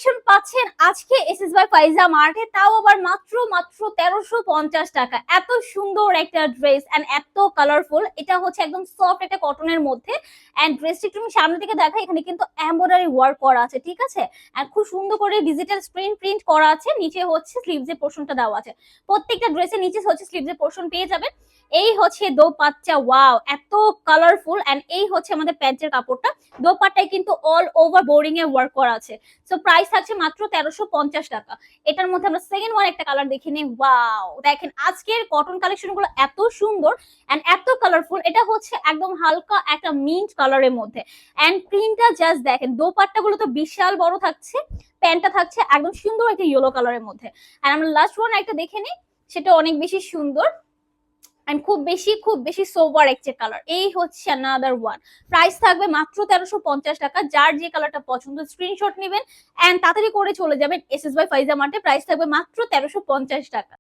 Collection পাচ্ছেন আজকে SS by ফাইজা মার্টে, তাও আবার মাত্র মাত্র 1350 টাকা। এত সুন্দর একটা ড্রেস এন্ড এত কালারফুল, এটা হচ্ছে একদম সফট একটা কটনের মধ্যে। এন্ড ড্রেসটি তুমি সামনে থেকে দেখা, এখানে কিন্তু এমব্রয়ডারি ওয়ার্ক করা আছে, ঠিক আছে। এন্ড খুব সুন্দর করে ডিজিটাল স্ক্রিন প্রিন্ট করা আছে, নিচে হচ্ছে স্লিভসের পোর্শনটা দেওয়া আছে। প্রত্যেকটা ড্রেসের নিচে হচ্ছে স্লিভসের পোর্শন পেয়ে যাবেন। এই হচ্ছে দোপাট্টা, ওয়াও এত কালারফুল। এন্ড এই হচ্ছে আমাদের প্যান্টের কাপড়টা। দোপাট্টায় কিন্তু অল ওভার বোরিং এ ওয়ার্ক করা আছে। সো প্রাইস থাকছে মাত্র 1350 টাকা। এটার মধ্যে আমরা সেকেন্ড ওয়ান একটা কালার দেখে নিই। ওয়াও, দেখেন আজকের কটন কালেকশন গুলো এত সুন্দর এন্ড এত কালারফুল। এটা হচ্ছে একদম হালকা একটা মিন্ট কালারের মধ্যে। এন্ড প্রিন্টটা জাস্ট দেখেন, দোপাট্টা গুলো তো বিশাল বড় থাকছে, প্যান্টটা থাকছে একদম সুন্দর একটা ইয়েলো কালারের মধ্যে। আর আমরা লাস্ট ওয়ান একটা দেখে নিই, সেটা অনেক বেশি সুন্দর এন্ড খুব বেশি সোবার একটা কালার। এই হচ্ছে অ্যানাদার ওয়ান। প্রাইস থাকবে মাত্র 1350 টাকা। যার যে কালারটা পছন্দ স্ক্রিনশট নেবেন এন্ড তাড়াতাড়ি করে চলে যাবেন এসএস বাই ফাইজা মার্টে। প্রাইস থাকবে মাত্র 1350 টাকা।